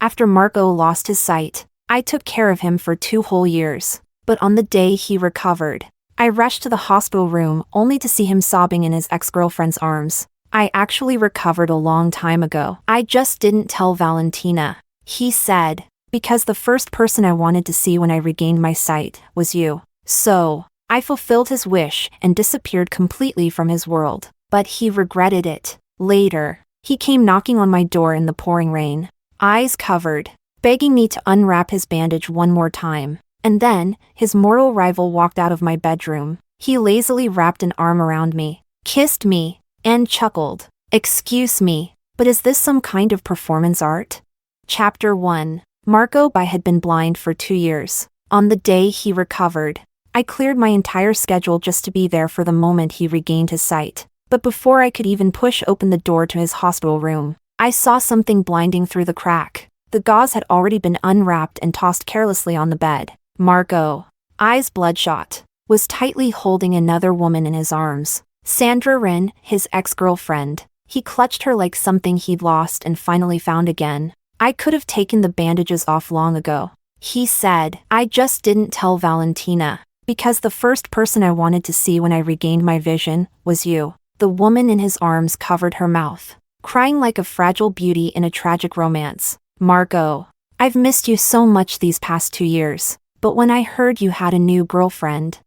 After Marco lost his sight, I took care of him for 2 whole years. But on the day he recovered, I rushed to the hospital room only to see him sobbing in his ex-girlfriend's arms. I actually recovered a long time ago. I just didn't tell Valentina, he said, because the first person I wanted to see when I regained my sight was you. So, I fulfilled his wish and disappeared completely from his world. But he regretted it. Later, he came knocking on my door in the pouring rain, eyes covered, begging me to unwrap his bandage one more time. And then, his mortal rival walked out of my bedroom. He lazily wrapped an arm around me, kissed me, and chuckled. Excuse me, but is this some kind of performance art? Chapter 1. Marco had been blind for 2 years. On the day he recovered, I cleared my entire schedule just to be there for the moment he regained his sight. But before I could even push open the door to his hospital room, I saw something blinding through the crack. The gauze had already been unwrapped and tossed carelessly on the bed. Marco, eyes bloodshot, was tightly holding another woman in his arms. Sandra Wren, his ex-girlfriend. He clutched her like something he'd lost and finally found again. I could have taken the bandages off long ago, he said. I just didn't tell Valentina, because the first person I wanted to see when I regained my vision was you. The woman in his arms covered her mouth, crying like a fragile beauty in a tragic romance. Marco, I've missed you so much these past 2 years. But when I heard you had a new girlfriend,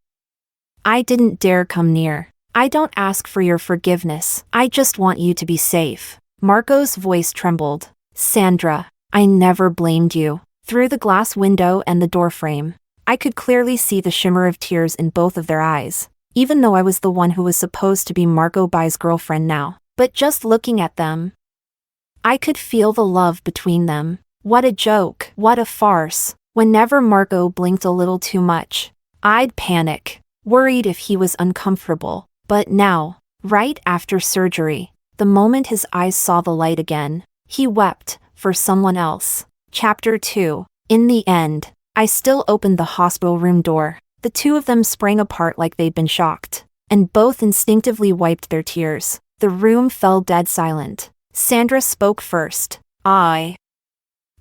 I didn't dare come near. I don't ask for your forgiveness. I just want you to be safe. Marco's voice trembled. Sandra, I never blamed you. Through the glass window and the doorframe, I could clearly see the shimmer of tears in both of their eyes, even though I was the one who was supposed to be Marco's girlfriend now. But just looking at them, I could feel the love between them. What a joke. What a farce. Whenever Marco blinked a little too much, I'd panic, worried if he was uncomfortable. But now, right after surgery, the moment his eyes saw the light again, he wept for someone else. Chapter 2. In the end, I still opened the hospital room door. The two of them sprang apart like they'd been shocked, and both instinctively wiped their tears. The room fell dead silent. Sandra spoke first. I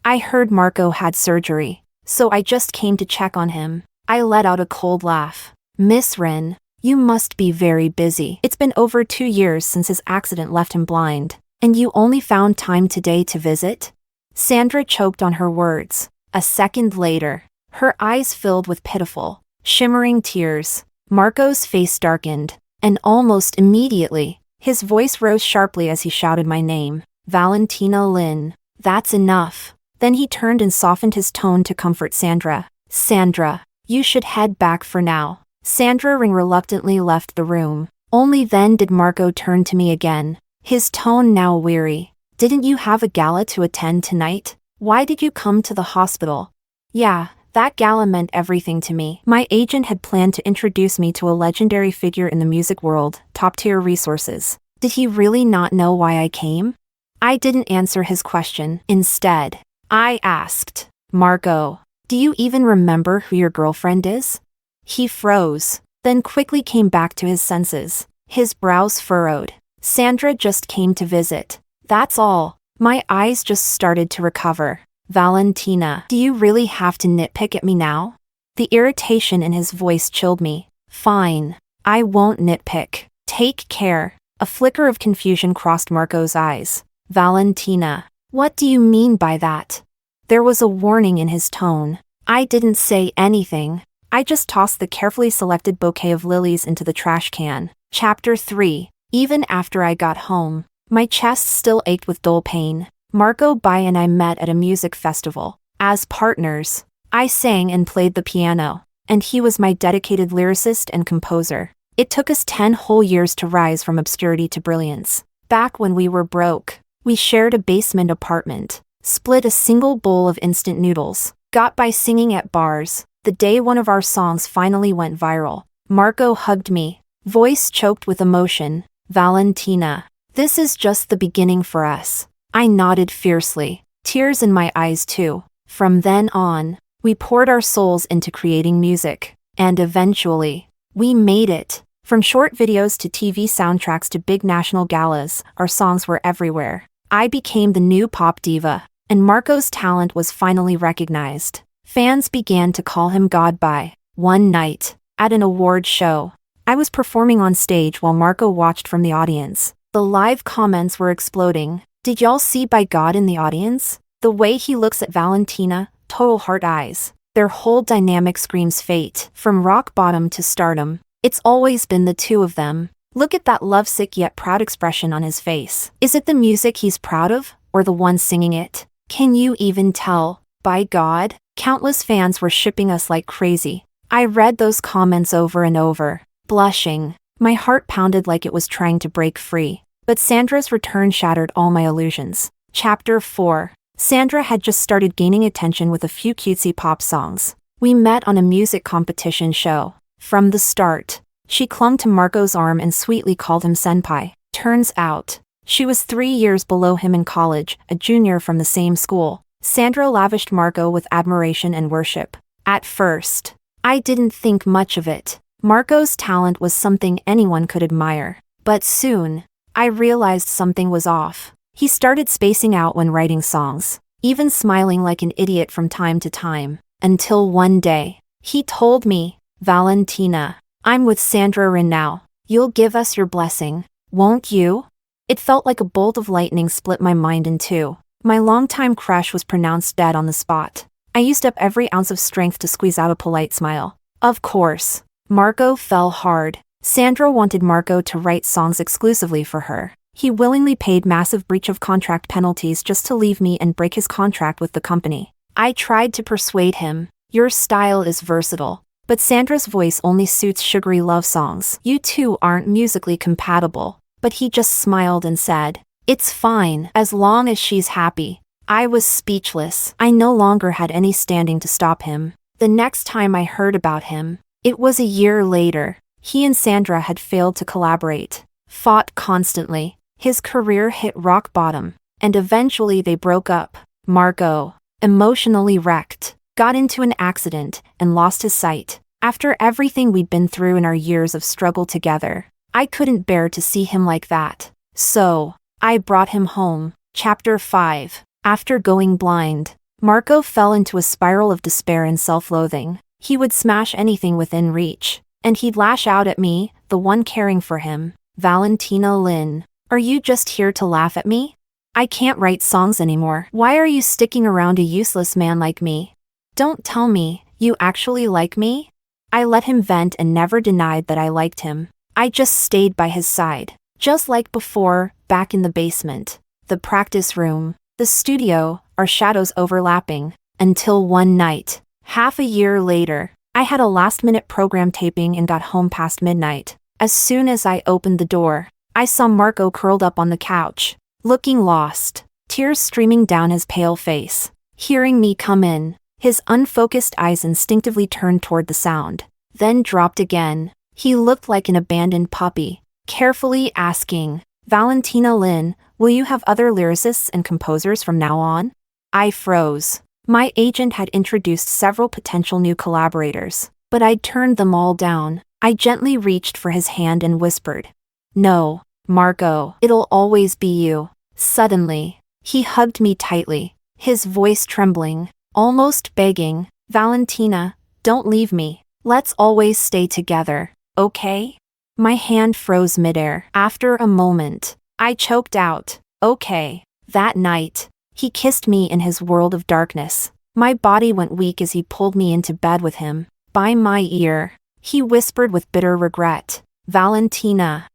heard Marco had surgery, so I just came to check on him. I let out a cold laugh. Miss Wren, you must be very busy. It's been over 2 years since his accident left him blind, and you only found time today to visit? Sandra choked on her words. A second later, her eyes filled with pitiful, shimmering tears. Marco's face darkened, and almost immediately, his voice rose sharply as he shouted my name. Valentina Lynn. That's enough. Then he turned and softened his tone to comfort Sandra. Sandra, you should head back for now. Sandra reluctantly left the room. Only then did Marco turn to me again, his tone now weary. Didn't you have a gala to attend tonight? Why did you come to the hospital? Yeah, that gala meant everything to me. My agent had planned to introduce me to a legendary figure in the music world, top-tier resources. Did he really not know why I came? I didn't answer his question. Instead, I asked, Marco, do you even remember who your girlfriend is? He froze, then quickly came back to his senses, his brows furrowed. Sandra just came to visit. That's all. My eyes just started to recover. Valentina, do you really have to nitpick at me now? The irritation in his voice chilled me. Fine. I won't nitpick. Take care. A flicker of confusion crossed Marco's eyes. Valentina, what do you mean by that? There was a warning in his tone. I didn't say anything. I just tossed the carefully selected bouquet of lilies into the trash can. Chapter 3. Even after I got home, my chest still ached with dull pain. Marco and I met at a music festival. As partners, I sang and played the piano, and he was my dedicated lyricist and composer. It took us 10 whole years to rise from obscurity to brilliance. Back when we were broke, we shared a basement apartment, split a single bowl of instant noodles, got by singing at bars. The day one of our songs finally went viral, Marco hugged me, voice choked with emotion. Valentina, this is just the beginning for us. I nodded fiercely, tears in my eyes too. From then on, we poured our souls into creating music, and eventually, we made it. From short videos to TV soundtracks to big national galas, our songs were everywhere. I became the new pop diva, and Marco's talent was finally recognized. Fans began to call him God by. One night, at an award show, I was performing on stage while Marco watched from the audience. The live comments were exploding. Did y'all see by God in the audience? The way he looks at Valentina, total heart eyes. Their whole dynamic screams fate. From rock bottom to stardom, it's always been the two of them. Look at that lovesick yet proud expression on his face. Is it the music he's proud of, or the one singing it? Can you even tell? By God, countless fans were shipping us like crazy. I read those comments over and over, blushing. My heart pounded like it was trying to break free. But Sandra's return shattered all my illusions. Chapter 4. Sandra had just started gaining attention with a few cutesy pop songs. We met on a music competition show. From the start, she clung to Marco's arm and sweetly called him senpai. Turns out, she was 3 years below him in college, a junior from the same school. Sandra lavished Marco with admiration and worship. At first, I didn't think much of it. Marco's talent was something anyone could admire. But soon, I realized something was off. He started spacing out when writing songs, even smiling like an idiot from time to time. Until one day, he told me, "Valentina, I'm with Sandra Rin now. You'll give us your blessing, won't you?" It felt like a bolt of lightning split my mind in two. My longtime crush was pronounced dead on the spot. I used up every ounce of strength to squeeze out a polite smile. Of course, Marco fell hard. Sandra wanted Marco to write songs exclusively for her. He willingly paid massive breach of contract penalties just to leave me and break his contract with the company. I tried to persuade him. Your style is versatile, but Sandra's voice only suits sugary love songs. You two aren't musically compatible. But he just smiled and said, "It's fine, as long as she's happy." I was speechless. I no longer had any standing to stop him. The next time I heard about him, it was a year later. He and Sandra had failed to collaborate, fought constantly. His career hit rock bottom, and eventually they broke up. Marco, emotionally wrecked, got into an accident and lost his sight. After everything we'd been through in our years of struggle together, I couldn't bear to see him like that. So, I brought him home. Chapter 5. After going blind, Marco fell into a spiral of despair and self-loathing. He would smash anything within reach, and he'd lash out at me, the one caring for him. "Valentina Lynn, are you just here to laugh at me? I can't write songs anymore. Why are you sticking around a useless man like me? Don't tell me, you actually like me?" I let him vent and never denied that I liked him. I just stayed by his side, just like before, back in the basement, the practice room, the studio, our shadows overlapping, until one night, half a year later, I had a last-minute program taping and got home past midnight. As soon as I opened the door, I saw Marco curled up on the couch, looking lost, tears streaming down his pale face. Hearing me come in, his unfocused eyes instinctively turned toward the sound, then dropped again. He looked like an abandoned puppy, carefully asking, "Valentina Lynn, will you have other lyricists and composers from now on?" I froze. My agent had introduced several potential new collaborators, but I'd turned them all down. I gently reached for his hand and whispered, "No, Marco, it'll always be you." Suddenly, he hugged me tightly, his voice trembling, almost begging, "Valentina, don't leave me. Let's always stay together, okay?" My hand froze midair. After a moment, I choked out, "Okay." That night, he kissed me in his world of darkness. My body went weak as he pulled me into bed with him. By my ear, he whispered with bitter regret, "Valentina,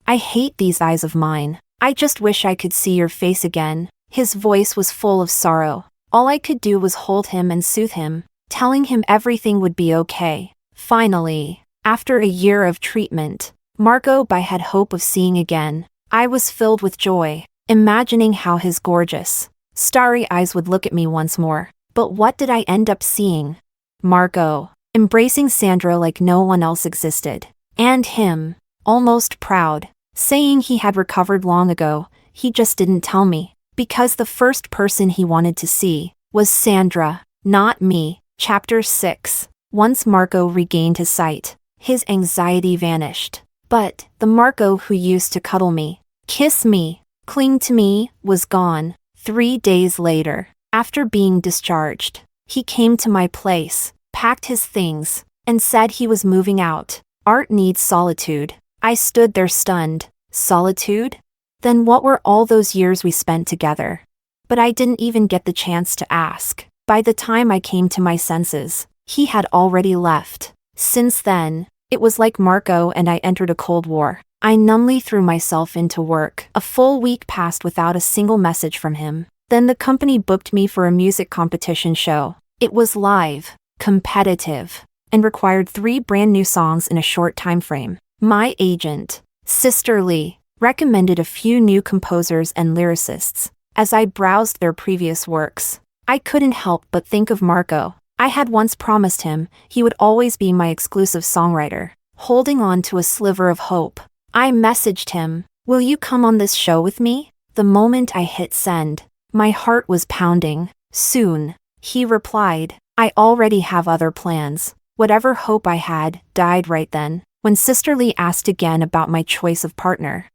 I hate these eyes of mine. I just wish I could see your face again." His voice was full of sorrow. All I could do was hold him and soothe him, telling him everything would be okay. Finally, after a year of treatment, Marco I had hope of seeing again. I was filled with joy, imagining how his gorgeous, starry eyes would look at me once more. But what did I end up seeing? Marco, embracing Sandra like no one else existed. And him, almost proud, saying he had recovered long ago. He just didn't tell me, because the first person he wanted to see was Sandra, not me. Chapter 6. Once Marco regained his sight, his anxiety vanished. But the Marco who used to cuddle me, kiss me, cling to me, was gone. 3 days later, after being discharged, he came to my place, packed his things, and said he was moving out. Art needs solitude. I stood there stunned. Solitude? Then what were all those years we spent together? But I didn't even get the chance to ask. By the time I came to my senses, he had already left. Since then, it was like Marco and I entered a cold war. I numbly threw myself into work. A full week passed without a single message from him. Then the company booked me for a music competition show. It was live, competitive, and required 3 brand new songs in a short time frame. My agent, Sister Lee, recommended a few new composers and lyricists. As I browsed their previous works, I couldn't help but think of Marco. I had once promised him he would always be my exclusive songwriter. Holding on to a sliver of hope, I messaged him, "Will you come on this show with me?" The moment I hit send, my heart was pounding. "Soon," he replied. "I already have other plans." Whatever hope I had died right then, when Sister Lee asked again about my choice of partner.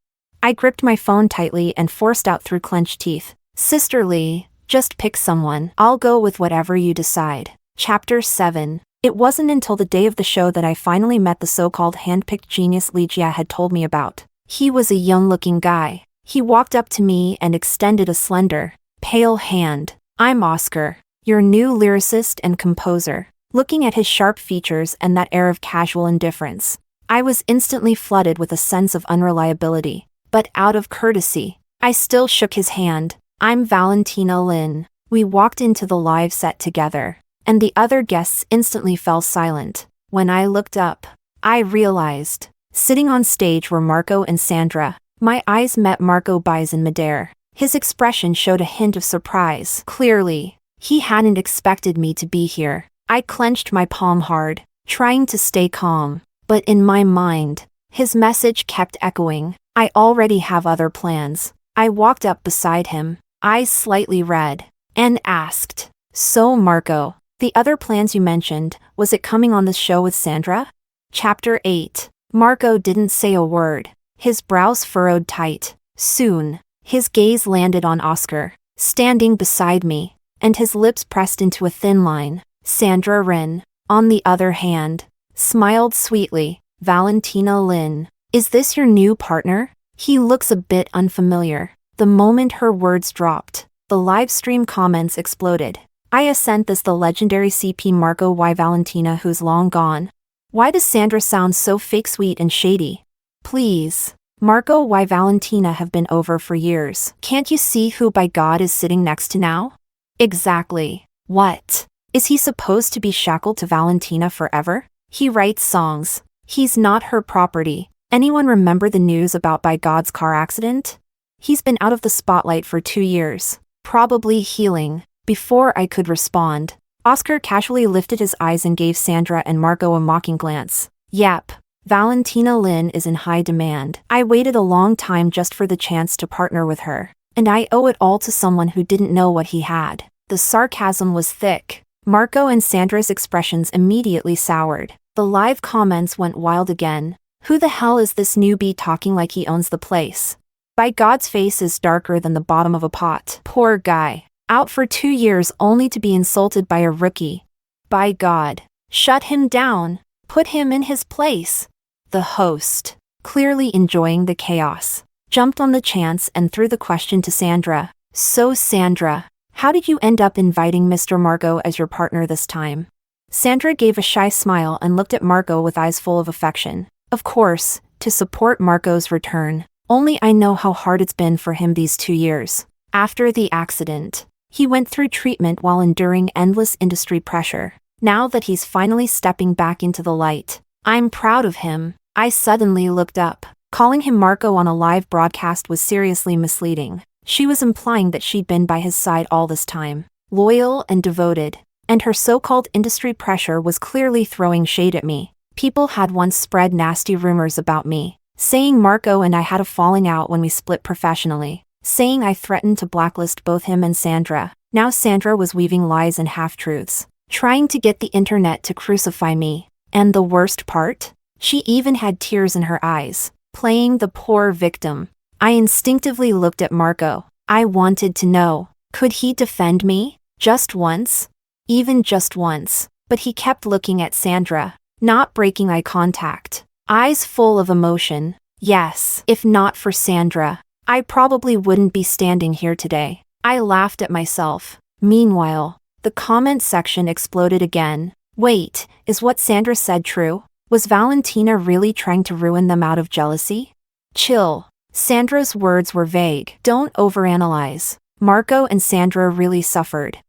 I gripped my phone tightly and forced out through clenched teeth, "Sister Lee, just pick someone. I'll go with whatever you decide." Chapter 7. It wasn't until the day of the show that I finally met the so-called hand-picked genius Lee Jia had told me about. He was a young-looking guy. He walked up to me and extended a slender, pale hand. "I'm Oscar, your new lyricist and composer." Looking at his sharp features and that air of casual indifference, I was instantly flooded with a sense of unreliability. But out of courtesy, I still shook his hand. "I'm Valentina Lin." We walked into the live set together, and the other guests instantly fell silent. When I looked up, I realized, sitting on stage were Marco and Sandra. My eyes met Marco Bies in midair. His expression showed a hint of surprise. Clearly, he hadn't expected me to be here. I clenched my palm hard, trying to stay calm. But in my mind, his message kept echoing. "I already have other plans." I walked up beside him, eyes slightly red, and asked, "So Marco, the other plans you mentioned, was it coming on the show with Sandra?" Chapter 8. Marco didn't say a word. His brows furrowed tight. Soon, his gaze landed on Oscar, standing beside me, and his lips pressed into a thin line. Sandra Rin, on the other hand, smiled sweetly. "Valentina Lin, is this your new partner? He looks a bit unfamiliar." The moment her words dropped, the live stream comments exploded. "I assent this the legendary CP Marco y Valentina who's long gone. Why does Sandra sound so fake sweet and shady? Please, Marco y Valentina have been over for years. Can't you see who by God is sitting next to now?" Exactly. What? Is he supposed to be shackled to Valentina forever? He writes songs. He's not her property. Anyone remember the news about by God's car accident? He's been out of the spotlight for 2 years, probably healing. Before I could respond, Oscar casually lifted his eyes and gave Sandra and Marco a mocking glance. "Yep, Valentina Lin is in high demand. I waited a long time just for the chance to partner with her, and I owe it all to someone who didn't know what he had." The sarcasm was thick. Marco and Sandra's expressions immediately soured. The live comments went wild again. "Who the hell is this newbie talking like he owns the place? By God's face is darker than the bottom of a pot. Poor guy. Out for 2 years only to be insulted by a rookie. By God. Shut him down. Put him in his place." The host, clearly enjoying the chaos, jumped on the chance and threw the question to Sandra. "So Sandra, how did you end up inviting Mr. Marco as your partner this time?" Sandra gave a shy smile and looked at Marco with eyes full of affection. "Of course, to support Marco's return. Only I know how hard it's been for him these 2 years. After the accident, he went through treatment while enduring endless industry pressure. Now that he's finally stepping back into the light, I'm proud of him." I suddenly looked up. Calling him Marco on a live broadcast was seriously misleading. She was implying that she'd been by his side all this time, loyal and devoted, and her so-called industry pressure was clearly throwing shade at me. People had once spread nasty rumors about me, saying Marco and I had a falling out when we split professionally, saying I threatened to blacklist both him and Sandra. Now Sandra was weaving lies and half-truths, trying to get the internet to crucify me. And the worst part? She even had tears in her eyes, playing the poor victim. I instinctively looked at Marco. I wanted to know, Could he defend me? Just once? Even just once. But he kept looking at Sandra, not breaking eye contact. Eyes full of emotion. Yes, if not for Sandra, I probably wouldn't be standing here today. I laughed at myself. Meanwhile, the comment section exploded again. Wait, is what Sandra said true? Was Valentina really trying to ruin them out of jealousy? Chill. Sandra's words were vague. Don't overanalyze. Marco and Sandra really suffered.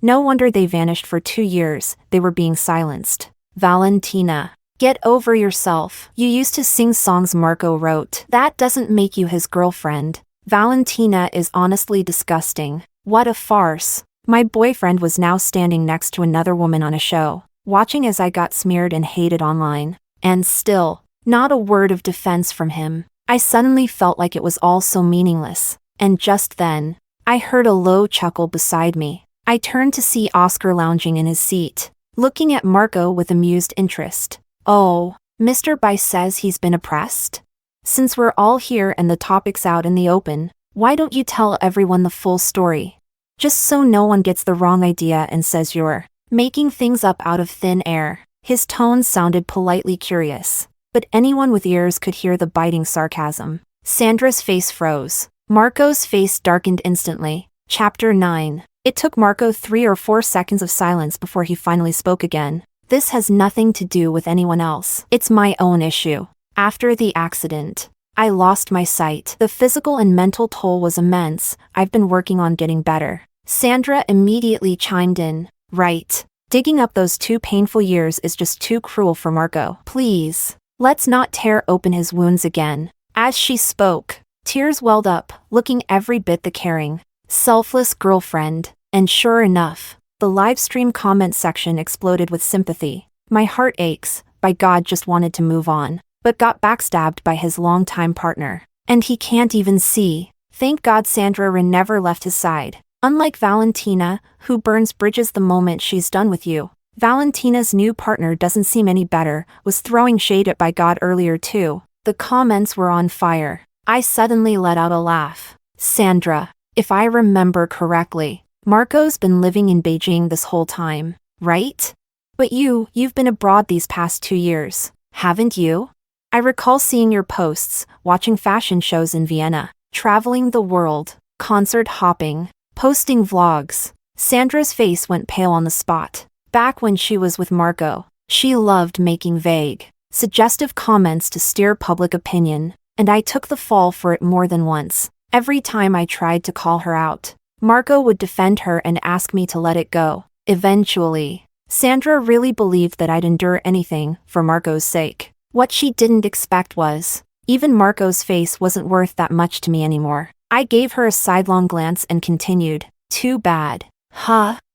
No wonder they vanished for 2 years, they were being silenced. Valentina. Get over yourself. You used to sing songs Marco wrote. That doesn't make you his girlfriend. Valentina is honestly disgusting. What a farce. My boyfriend was now standing next to another woman on a show, watching as I got smeared and hated online. And still, not a word of defense from him. I suddenly felt like it was all so meaningless. And just then, I heard a low chuckle beside me. I turned to see Oscar lounging in his seat, looking at Marco with amused interest. Oh, Mr. Bice says he's been oppressed? Since we're all here and the topic's out in the open, why don't you tell everyone the full story? Just so no one gets the wrong idea and says you're making things up out of thin air. His tone sounded politely curious, but anyone with ears could hear the biting sarcasm. Sandra's face froze. Marco's face darkened instantly. Chapter 9. It took Marco 3 or 4 seconds of silence before he finally spoke again. This has nothing to do with anyone else. It's my own issue. After the accident, I lost my sight. The physical and mental toll was immense. I've been working on getting better. Sandra immediately chimed in. Right. Digging up those 2 painful years is just too cruel for Marco. Please, let's not tear open his wounds again. As she spoke, tears welled up, looking every bit the caring, selfless girlfriend. And sure enough, the livestream comment section exploded with sympathy. My heart aches. By God, just wanted to move on, but got backstabbed by his longtime partner. And he can't even see. Thank God Sandra never left his side. Unlike Valentina, who burns bridges the moment she's done with you. Valentina's new partner doesn't seem any better, was throwing shade at By God earlier too. The comments were on fire. I suddenly let out a laugh. Sandra, if I remember correctly, Marco's been living in Beijing this whole time, right? But you've been abroad these past 2 years, haven't you? I recall seeing your posts, watching fashion shows in Vienna, traveling the world, concert hopping, posting vlogs. Sandra's face went pale on the spot. Back when she was with Marco, she loved making vague, suggestive comments to steer public opinion, and I took the fall for it more than once. Every time I tried to call her out, Marco would defend her and ask me to let it go. Eventually, Sandra really believed that I'd endure anything for Marco's sake. What she didn't expect was, even Marco's face wasn't worth that much to me anymore. I gave her a sidelong glance and continued. Too bad.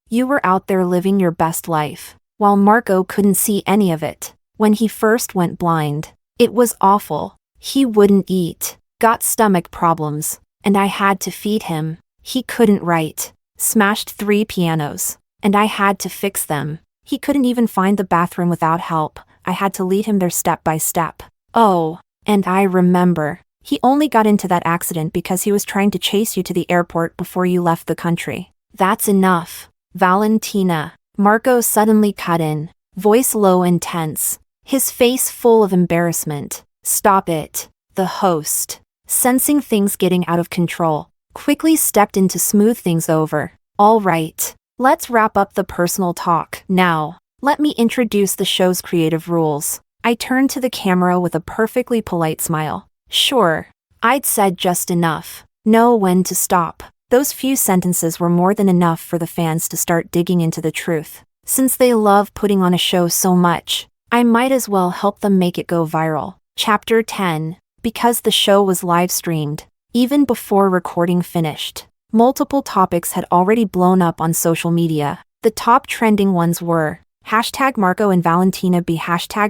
You were out there living your best life, while Marco couldn't see any of it. When he first went blind, it was awful. He wouldn't eat, got stomach problems, and I had to feed him. He couldn't write, smashed 3 pianos, and I had to fix them. He couldn't even find the bathroom without help. I had to lead him there step by step. Oh, and I remember, he only got into that accident because he was trying to chase you to the airport before you left the country. That's enough. Valentina. Marco suddenly cut in, voice low and tense, his face full of embarrassment. Stop it. The host, sensing things getting out of control, quickly stepped in to smooth things over. All right, let's wrap up the personal talk. Now, let me introduce the show's creative rules. I turned to the camera with a perfectly polite smile. Sure, I'd said just enough. Know when to stop. Those few sentences were more than enough for the fans to start digging into the truth. Since they love putting on a show so much, I might as well help them make it go viral. Chapter 10. Because the show was live-streamed, even before recording finished, multiple topics had already blown up on social media. The top trending ones were #Marco and Valentina be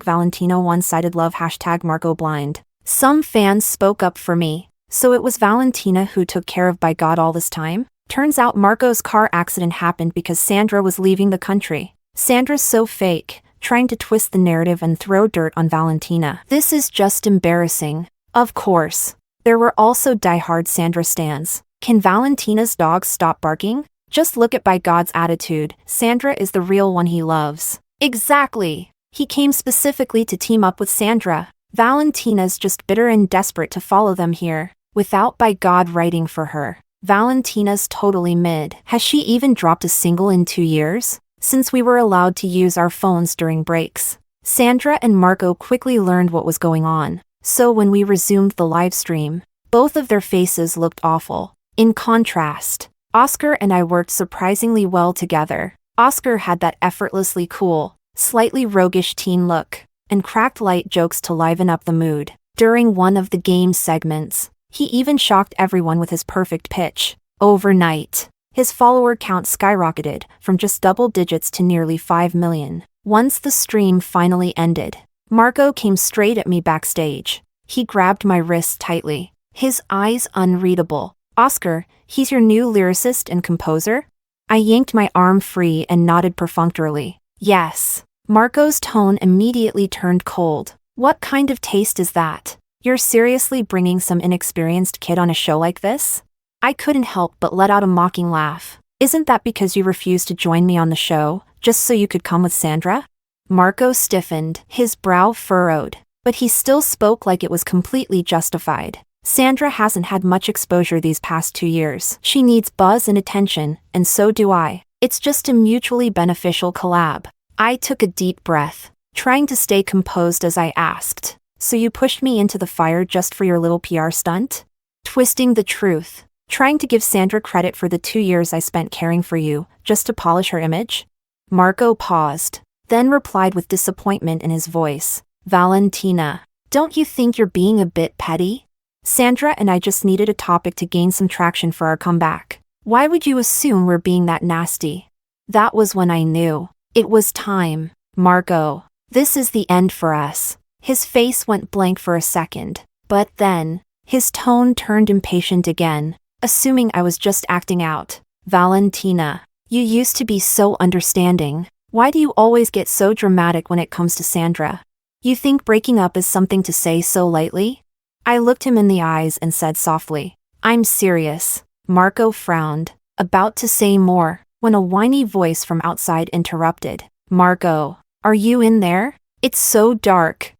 #Valentina one-sided love #Marco blind. Some fans spoke up for me. So it was Valentina who took care of By God all this time? Turns out Marco's car accident happened because Sandra was leaving the country. Sandra's so fake, trying to twist the narrative and throw dirt on Valentina. This is just embarrassing. Of course, there were also diehard Sandra stans, Can Valentina's dog stop barking? Just look at by God's attitude, Sandra is the real one he loves. Exactly. He came specifically to team up with Sandra. Valentina's just bitter and desperate to follow them here, without by God writing for her. Valentina's totally mid. Has she even dropped a single in 2 years? Since we were allowed to use our phones during breaks. Sandra and Marco quickly learned what was going on. So when we resumed the live stream, both of their faces looked awful. In contrast, Oscar and I worked surprisingly well together. Oscar had that effortlessly cool, slightly roguish teen look, and cracked light jokes to liven up the mood. During one of the game segments, he even shocked everyone with his perfect pitch. Overnight, his follower count skyrocketed from just double digits to nearly 5 million. Once the stream finally ended, Marco came straight at me backstage. He grabbed my wrist tightly, his eyes unreadable. Oscar, he's your new lyricist and composer? I yanked my arm free and nodded perfunctorily. Yes. Marco's tone immediately turned cold. What kind of taste is that? You're seriously bringing some inexperienced kid on a show like this? I couldn't help but let out a mocking laugh. Isn't that because you refused to join me on the show, just so you could come with Sandra? Marco stiffened, his brow furrowed, but he still spoke like it was completely justified. Sandra hasn't had much exposure these past 2 years. She needs buzz and attention, and so do I. It's just a mutually beneficial collab. I took a deep breath, trying to stay composed as I asked, so you pushed me into the fire just for your little PR stunt? Twisting the truth, trying to give Sandra credit for the 2 years I spent caring for you, just to polish her image? Marco paused, then replied with disappointment in his voice. Valentina, don't you think you're being a bit petty? Sandra and I just needed a topic to gain some traction for our comeback. Why would you assume we're being that nasty? That was when I knew. It was time. Marco, this is the end for us. His face went blank for a second, but then, his tone turned impatient again, assuming I was just acting out. Valentina, you used to be so understanding. Why do you always get so dramatic when it comes to Sandra? You think breaking up is something to say so lightly? I looked him in the eyes and said softly, I'm serious. Marco frowned, about to say more, when a whiny voice from outside interrupted. Marco, are you in there? It's so dark.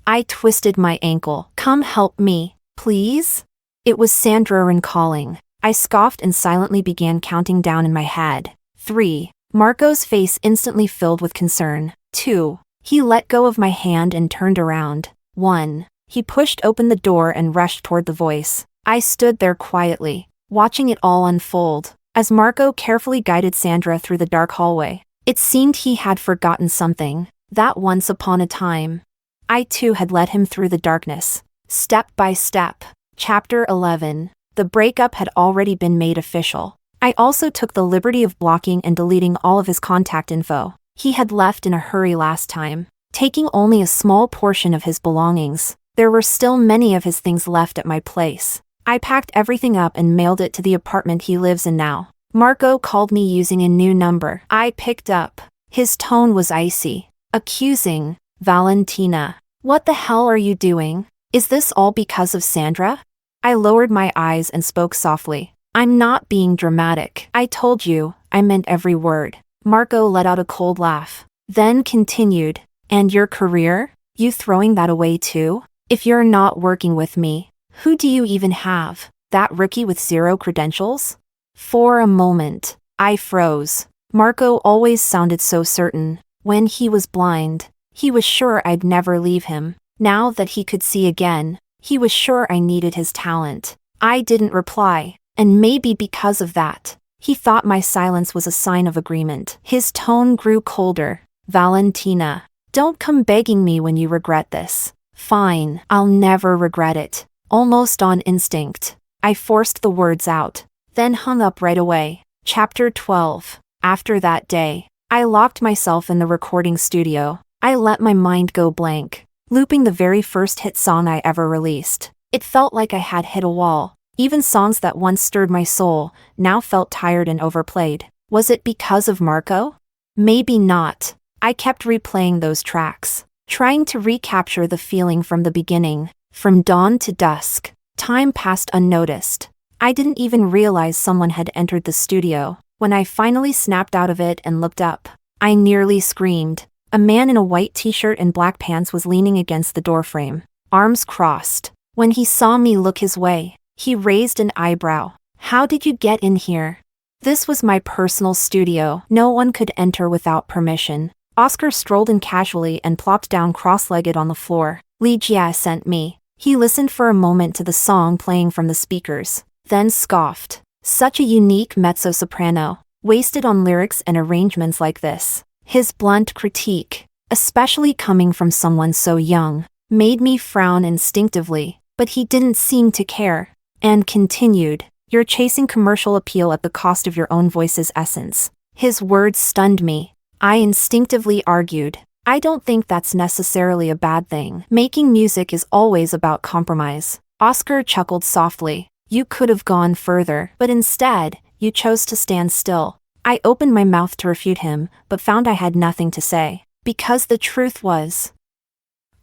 I twisted my ankle. Come help me, please? It was Sandra calling. I scoffed and silently began counting down in my head. 3. Marco's face instantly filled with concern. 2. He let go of my hand and turned around. 1. He pushed open the door and rushed toward the voice. I stood there quietly, watching it all unfold, as Marco carefully guided Sandra through the dark hallway. It seemed he had forgotten something, that once upon a time, I too had led him through the darkness, step by step. Chapter 11. The breakup had already been made official. I also took the liberty of blocking and deleting all of his contact info. He had left in a hurry last time, taking only a small portion of his belongings. There were still many of his things left at my place. I packed everything up and mailed it to the apartment he lives in now. Marco called me using a new number. I picked up. His tone was icy, accusing. Valentina, what the hell are you doing? Is this all because of Sandra? I lowered my eyes and spoke softly. I'm not being dramatic. I told you, I meant every word. Marco let out a cold laugh, then continued. And your career? You throwing that away too? If you're not working with me, who do you even have? That rookie with 0 credentials? For a moment, I froze. Marco always sounded so certain. When he was blind, he was sure I'd never leave him. Now that he could see again, he was sure I needed his talent. I didn't reply, and maybe because of that, he thought my silence was a sign of agreement. His tone grew colder. Valentina, don't come begging me when you regret this. Fine, I'll never regret it. Almost on instinct, I forced the words out, then hung up right away. Chapter 12. After that day, I locked myself in the recording studio. I let my mind go blank, looping the very first hit song I ever released. It felt like I had hit a wall. Even songs that once stirred my soul now felt tired and overplayed. Was it because of Marco? Maybe not. I kept replaying those tracks, trying to recapture the feeling from the beginning. From dawn to dusk, time passed unnoticed. I didn't even realize someone had entered the studio. When I finally snapped out of it and looked up, I nearly screamed. A man in a white t-shirt and black pants was leaning against the doorframe, arms crossed. When he saw me look his way, he raised an eyebrow. "How did you get in here?" This was my personal studio. No one could enter without permission. Oscar strolled in casually and plopped down cross-legged on the floor. Ligia sent me. He listened for a moment to the song playing from the speakers, then scoffed. Such a unique mezzo-soprano, wasted on lyrics and arrangements like this. His blunt critique, especially coming from someone so young, made me frown instinctively, but he didn't seem to care, and continued, "You're chasing commercial appeal at the cost of your own voice's essence." His words stunned me. I instinctively argued, "I don't think that's necessarily a bad thing. Making music is always about compromise." Oscar chuckled softly. "You could have gone further, but instead, you chose to stand still." I opened my mouth to refute him, but found I had nothing to say. Because the truth was,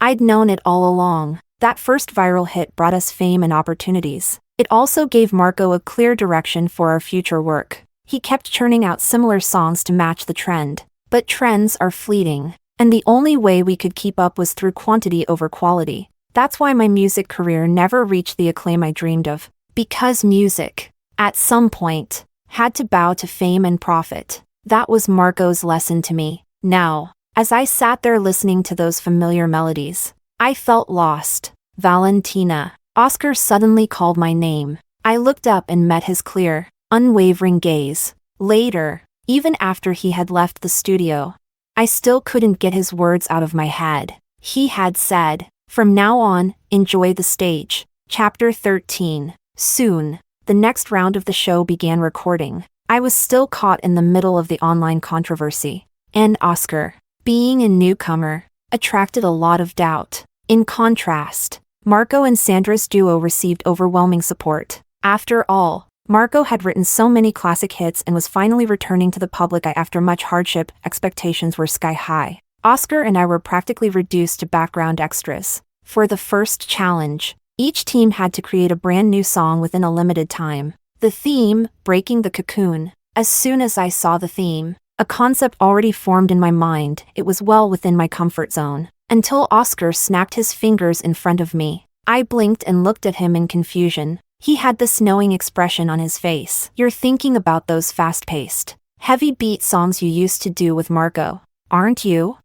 I'd known it all along. That first viral hit brought us fame and opportunities. It also gave Marco a clear direction for our future work. He kept churning out similar songs to match the trend. But trends are fleeting, and the only way we could keep up was through quantity over quality. That's why my music career never reached the acclaim I dreamed of. Because music, at some point, had to bow to fame and profit. That was Marco's lesson to me. Now, as I sat there listening to those familiar melodies, I felt lost. "Valentina." Oscar suddenly called my name. I looked up and met his clear, unwavering gaze. Later, even after he had left the studio, I still couldn't get his words out of my head. He had said, "From now on, enjoy the stage." Chapter 13. Soon, the next round of the show began recording. I was still caught in the middle of the online controversy. And Oscar, being a newcomer, attracted a lot of doubt. In contrast, Marco and Sandra's duo received overwhelming support. After all, Marco had written so many classic hits and was finally returning to the public eye after much hardship. Expectations were sky high. Oscar and I were practically reduced to background extras. For the first challenge, each team had to create a brand new song within a limited time. The theme, "Breaking the Cocoon." As soon as I saw the theme, a concept already formed in my mind, it was well within my comfort zone. Until Oscar snapped his fingers in front of me. I blinked and looked at him in confusion. He had this knowing expression on his face. "You're thinking about those fast-paced, heavy beat songs you used to do with Marco, aren't you?"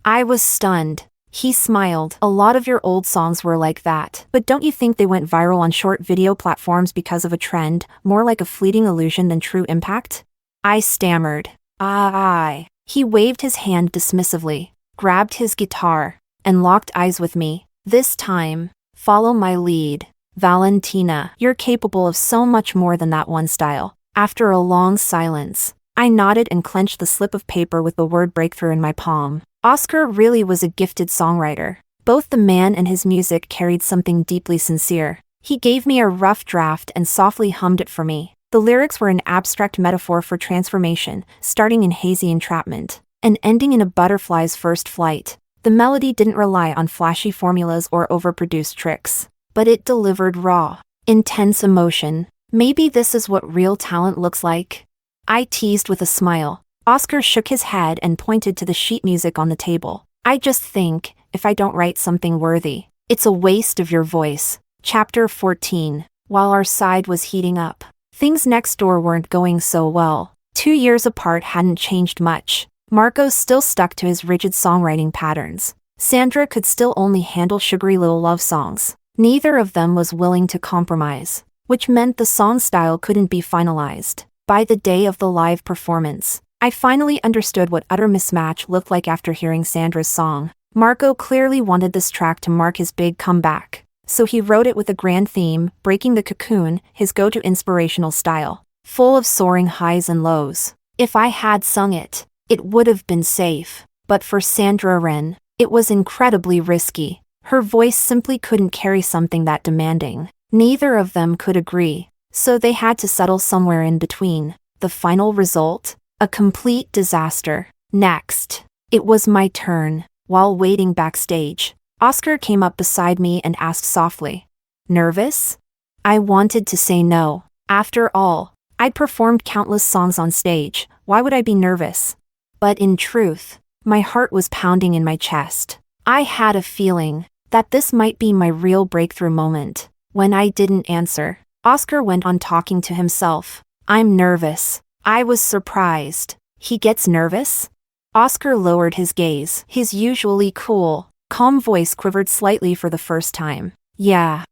I was stunned. He smiled. "A lot of your old songs were like that. But don't you think they went viral on short video platforms because of a trend, more like a fleeting illusion than true impact?" I stammered. "Aye." He waved his hand dismissively, grabbed his guitar, and locked eyes with me. "This time, follow my lead. Valentina, you're capable of so much more than that one style." After a long silence, I nodded and clenched the slip of paper with the word breakthrough in my palm. Oscar really was a gifted songwriter. Both the man and his music carried something deeply sincere. He gave me a rough draft and softly hummed it for me. The lyrics were an abstract metaphor for transformation, starting in hazy entrapment, and ending in a butterfly's first flight. The melody didn't rely on flashy formulas or overproduced tricks, but it delivered raw, intense emotion. Maybe this is what real talent looks like? I teased with a smile. Oscar shook his head and pointed to the sheet music on the table. "I just think, if I don't write something worthy, it's a waste of your voice." Chapter 14. While our side was heating up, things next door weren't going so well. 2 years apart hadn't changed much. Marco still stuck to his rigid songwriting patterns. Sandra could still only handle sugary little love songs. Neither of them was willing to compromise, which meant the song style couldn't be finalized. By the day of the live performance, I finally understood what utter mismatch looked like after hearing Sandra's song. Marco clearly wanted this track to mark his big comeback, so he wrote it with a grand theme, "Breaking the Cocoon," his go-to inspirational style, full of soaring highs and lows. If I had sung it, it would have been safe, but for Sandra Wren, it was incredibly risky. Her voice simply couldn't carry something that demanding. Neither of them could agree, so they had to settle somewhere in between. The final result? A complete disaster. Next, it was my turn. While waiting backstage, Oscar came up beside me and asked softly, "Nervous?" I wanted to say no, After all, I'd performed countless songs on stage, why would I be nervous? But in truth, my heart was pounding in my chest. I had a feeling that this might be my real breakthrough moment. When I didn't answer, Oscar went on talking to himself. I'm nervous. I was surprised. He gets nervous? Oscar lowered his gaze. His usually cool, calm voice quivered slightly for the first time. Yeah.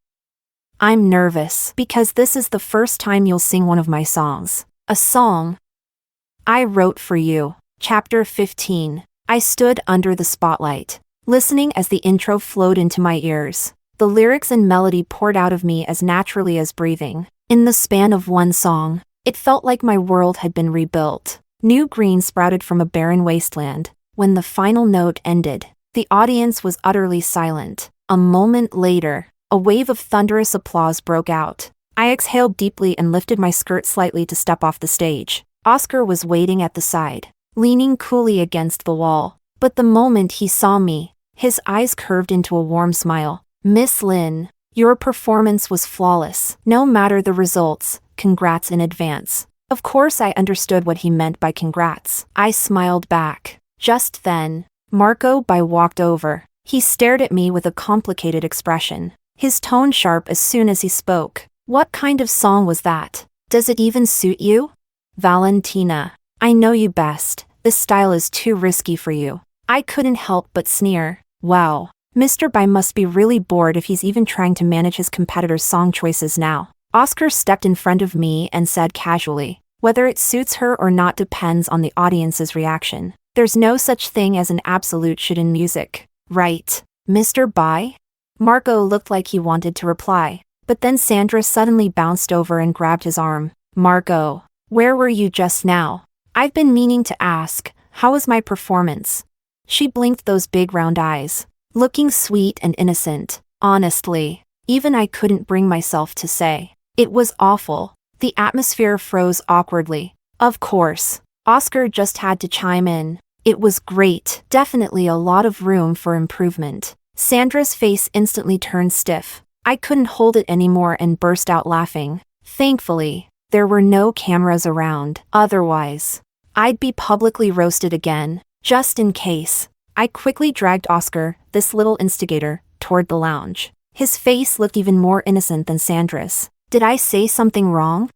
I'm nervous because this is the first time you'll sing one of my songs. A song I wrote for you. Chapter 15. I stood under the spotlight, listening as the intro flowed into my ears. The lyrics and melody poured out of me as naturally as breathing. In the span of one song, it felt like my world had been rebuilt. New green sprouted from a barren wasteland. When the final note ended, the audience was utterly silent. A moment later, a wave of thunderous applause broke out. I exhaled deeply and lifted my skirt slightly to step off the stage. Oscar was waiting at the side, leaning coolly against the wall. But the moment he saw me, his eyes curved into a warm smile. Miss Lynn, your performance was flawless. No matter the results, congrats in advance. Of course I understood what he meant by congrats. I smiled back. Just then, Marco By walked over. He stared at me with a complicated expression, his tone sharp as soon as he spoke. What kind of song was that? Does it even suit you? Valentina, I know you best. This style is too risky for you. I couldn't help but sneer. Wow, Mr. By must be really bored if he's even trying to manage his competitors' song choices now. Oscar stepped in front of me and said casually, whether it suits her or not depends on the audience's reaction. There's no such thing as an absolute shit in music. Right, Mr. By? Marco looked like he wanted to reply, but then Sandra suddenly bounced over and grabbed his arm. Marco, where were you just now? I've been meaning to ask, how was my performance? She blinked those big round eyes, looking sweet and innocent. Honestly, even I couldn't bring myself to say. It was awful. The atmosphere froze awkwardly. Of course, Oscar just had to chime in. It was great. Definitely a lot of room for improvement. Sandra's face instantly turned stiff. I couldn't hold it anymore and burst out laughing. Thankfully, there were no cameras around. Otherwise, I'd be publicly roasted again. Just in case, I quickly dragged Oscar, this little instigator, toward the lounge. His face looked even more innocent than Sandra's. Did I say something wrong?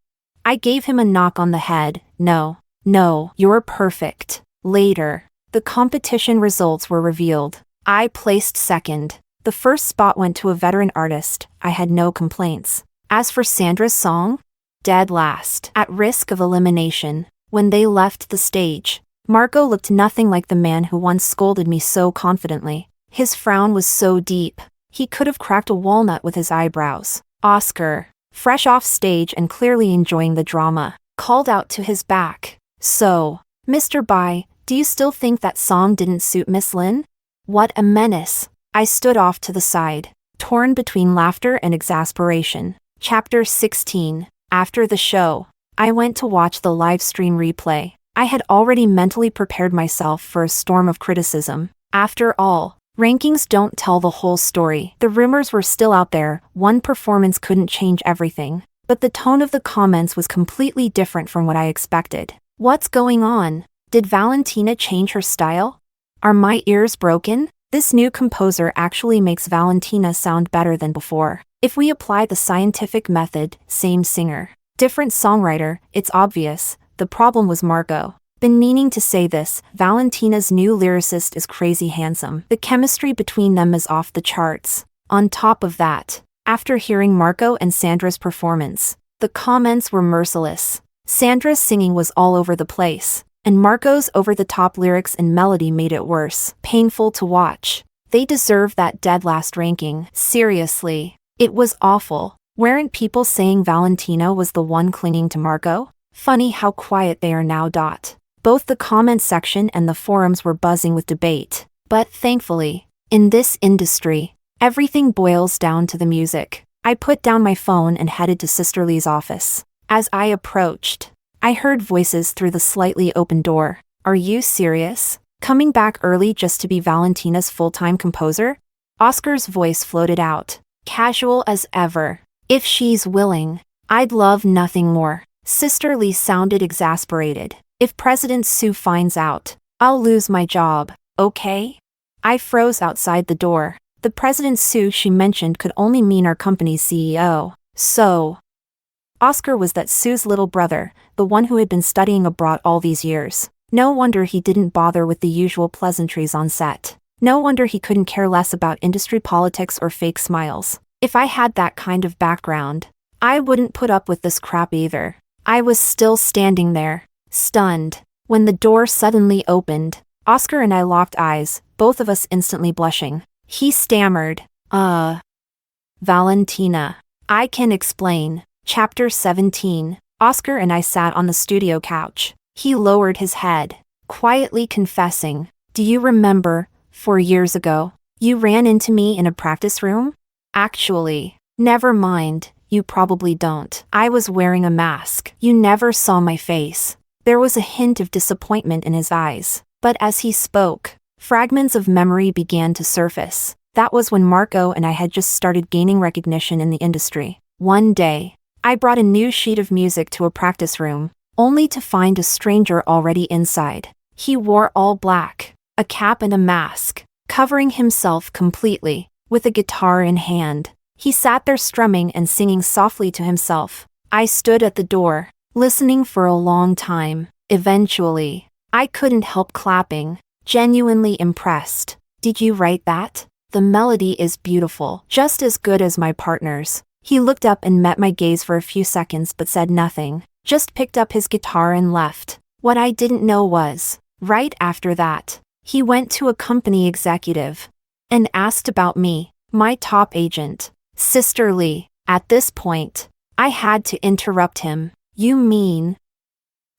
I gave him a knock on the head. No, you're perfect. Later, the competition results were revealed. I placed second. The first spot went to a veteran artist. I had no complaints. As for Sandra's song, dead last, at risk of elimination. When they left the stage, Marco looked nothing like the man who once scolded me so confidently. His frown was so deep, he could have cracked a walnut with his eyebrows. Oscar, fresh off stage and clearly enjoying the drama, called out to his back. So, Mr. By, do you still think that song didn't suit Miss Lynn? What a menace. I stood off to the side, torn between laughter and exasperation. Chapter 16. After the show, I went to watch the live stream replay. I had already mentally prepared myself for a storm of criticism. After all, rankings don't tell the whole story. The rumors were still out there, one performance couldn't change everything. But the tone of the comments was completely different from what I expected. What's going on? Did Valentina change her style? Are my ears broken? This new composer actually makes Valentina sound better than before. If we apply the scientific method, same singer, different songwriter, it's obvious. The problem was Marco. Been meaning to say this, Valentina's new lyricist is crazy handsome. The chemistry between them is off the charts. On top of that, after hearing Marco and Sandra's performance, the comments were merciless. Sandra's singing was all over the place, and Marco's over-the-top lyrics and melody made it worse. Painful to watch. They deserve that dead last ranking. Seriously, it was awful. Weren't people saying Valentina was the one clinging to Marco? Funny how quiet they are now. Both the comment section and the forums were buzzing with debate. But thankfully, in this industry, everything boils down to the music. I put down my phone and headed to Sister Lee's office. As I approached, I heard voices through the slightly open door. Are you serious? Coming back early just to be Valentina's full-time composer? Oscar's voice floated out, casual as ever. If she's willing, I'd love nothing more. Sister Lee sounded exasperated. If President Sue finds out, I'll lose my job, okay? I froze outside the door. The President Sue she mentioned could only mean our company's CEO. So, Oscar was that Sue's little brother, the one who had been studying abroad all these years. No wonder he didn't bother with the usual pleasantries on set. No wonder he couldn't care less about industry politics or fake smiles. If I had that kind of background, I wouldn't put up with this crap either. I was still standing there, stunned, when the door suddenly opened. Oscar and I locked eyes, both of us instantly blushing. He stammered, Valentina. I can explain. Chapter 17. Oscar and I sat on the studio couch. He lowered his head, quietly confessing, "Do you remember, 4 years ago, you ran into me in a practice room? Actually, never mind, you probably don't. I was wearing a mask. You never saw my face." There was a hint of disappointment in his eyes, but as he spoke, fragments of memory began to surface. That was when Marco and I had just started gaining recognition in the industry. One day, I brought a new sheet of music to a practice room, only to find a stranger already inside. He wore all black, a cap and a mask, covering himself completely, with a guitar in hand. He sat there strumming and singing softly to himself. I stood at the door, listening for a long time. Eventually, I couldn't help clapping, genuinely impressed. "Did you write that? The melody is beautiful, just as good as my partner's." He looked up and met my gaze for a few seconds but said nothing, just picked up his guitar and left. What I didn't know was, right after that, he went to a company executive and asked about me, my top agent, Sister Lee. At this point, I had to interrupt him. "You mean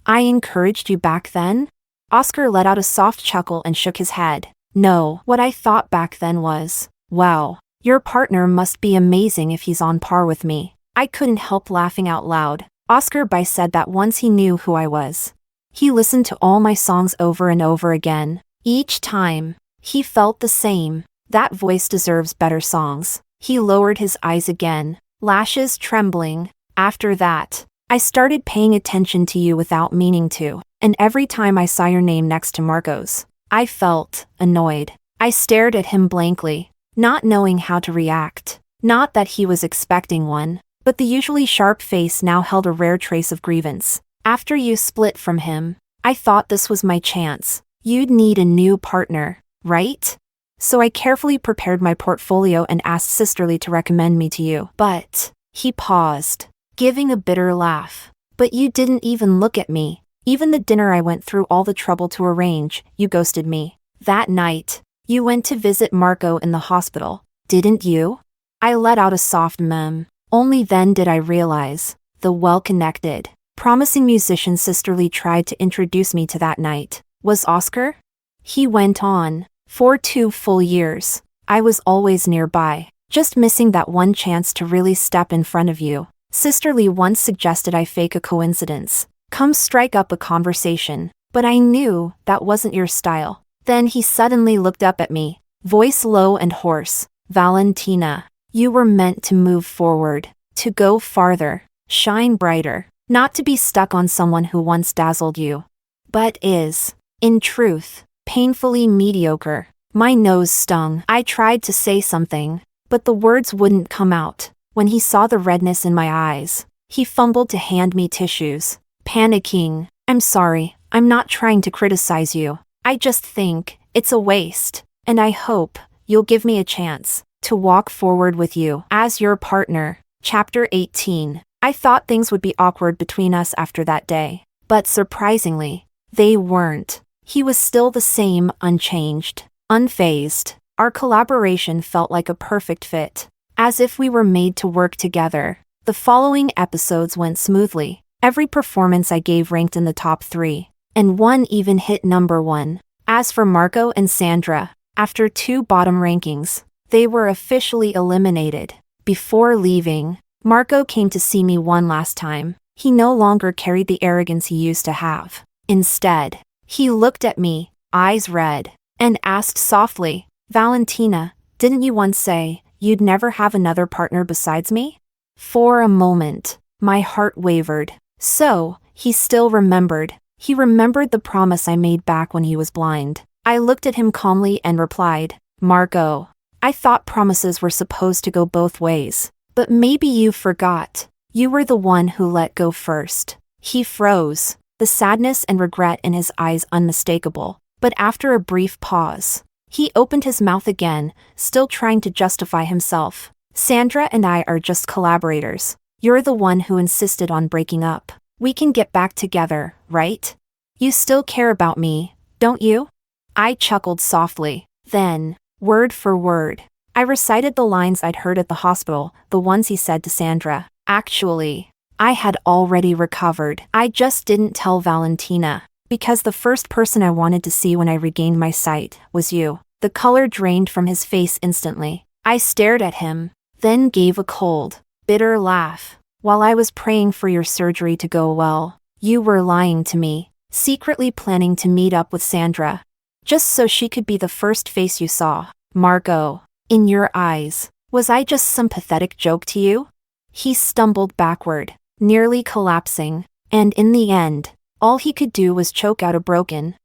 I encouraged you back then?" Oscar let out a soft chuckle and shook his head. "No, what I thought back then was, wow, your partner must be amazing if he's on par with me." I couldn't help laughing out loud. Oscar said that once he knew who I was. He listened to all my songs over and over again. Each time, he felt the same. That voice deserves better songs. He lowered his eyes again, lashes trembling. "After that, I started paying attention to you without meaning to, and every time I saw your name next to Marco's, I felt annoyed." I stared at him blankly, not knowing how to react. Not that he was expecting one, but the usually sharp face now held a rare trace of grievance. "After you split from him, I thought this was my chance. You'd need a new partner, right? So I carefully prepared my portfolio and asked Sisterly to recommend me to you." But he paused, giving a bitter laugh. "But you didn't even look at me. Even the dinner I went through all the trouble to arrange, you ghosted me. That night, you went to visit Marco in the hospital, didn't you?" I let out a soft mem. Only then did I realize, the well-connected, promising musician Sisterly tried to introduce me to that night was Oscar. He went on, "For 2 full years, I was always nearby, just missing that one chance to really step in front of you. Sisterly once suggested I fake a coincidence. Come strike up a conversation, but I knew that wasn't your style." Then he suddenly looked up at me, voice low and hoarse. "Valentina, you were meant to move forward, to go farther, shine brighter, not to be stuck on someone who once dazzled you, but is, in truth, painfully mediocre." My nose stung. I tried to say something, but the words wouldn't come out. When he saw the redness in my eyes, he fumbled to hand me tissues. Panicking, "I'm sorry, I'm not trying to criticize you. I just think it's a waste, and I hope you'll give me a chance to walk forward with you as your partner." Chapter 18. I thought things would be awkward between us after that day, but surprisingly, they weren't. He was still the same, unchanged, unfazed. Our collaboration felt like a perfect fit, as if we were made to work together. The following episodes went smoothly. Every performance I gave ranked in the top 3, and one even hit number 1. As for Marco and Sandra, after 2 bottom rankings, they were officially eliminated. Before leaving, Marco came to see me one last time. He no longer carried the arrogance he used to have. Instead, he looked at me, eyes red, and asked softly, "Valentina, didn't you once say you'd never have another partner besides me?" For a moment, My heart wavered. So, he still remembered. He remembered the promise I made back when he was blind. I looked at him calmly and replied, Margot, I thought promises were supposed to go both ways. But maybe you forgot. You were the one who let go first. He froze, the sadness and regret in his eyes unmistakable. But after a brief pause, he opened his mouth again, still trying to justify himself. Sandra and I are just collaborators. You're the one who insisted on breaking up. We can get back together, right? You still care about me, don't you? I chuckled softly. Then, word for word, I recited the lines I'd heard at the hospital, the ones he said to Sandra. Actually, I had already recovered. I just didn't tell Valentina, because the first person I wanted to see when I regained my sight was you. The color drained from his face instantly. I stared at him, then gave a cold, bitter laugh. While I was praying for your surgery to go well, you were lying to me, secretly planning to meet up with Sandra, just so she could be the first face you saw. Margot, in your eyes, was I just some pathetic joke to you? He stumbled backward, nearly collapsing, and in the end, all he could do was choke out a broken,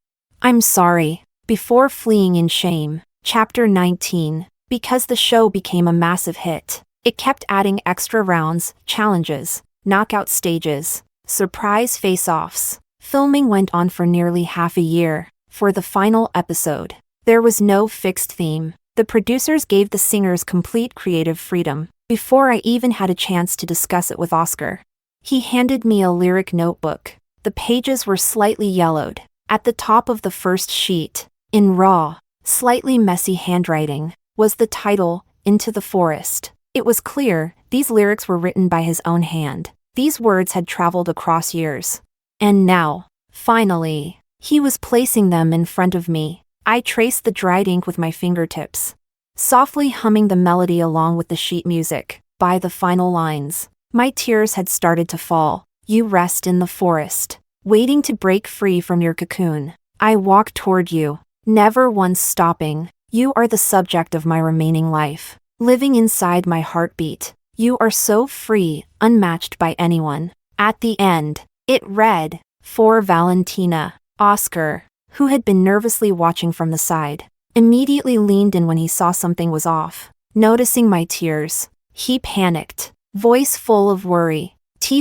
I'm sorry, before fleeing in shame. Chapter 19. Because the show became a massive hit, it kept adding extra rounds, challenges, knockout stages, surprise face-offs. Filming went on for nearly half a year. For the final episode, there was no fixed theme. The producers gave the singers complete creative freedom. Before I even had a chance to discuss it with Oscar, he handed me a lyric notebook. The pages were slightly yellowed. At the top of the first sheet, in raw, slightly messy handwriting, was the title, Into the Forest. It was clear, these lyrics were written by his own hand. These words had traveled across years. And now, finally, he was placing them in front of me. I traced the dried ink with my fingertips, softly humming the melody along with the sheet music. By the final lines, my tears had started to fall. You rest in the forest, waiting to break free from your cocoon. I walk toward you, never once stopping. You are the subject of my remaining life, living inside my heartbeat. You are so free, unmatched by anyone. At the end, it read, For Valentina. Oscar, who had been nervously watching from the side, immediately leaned in when he saw something was off. Noticing my tears, he panicked, voice full of worry.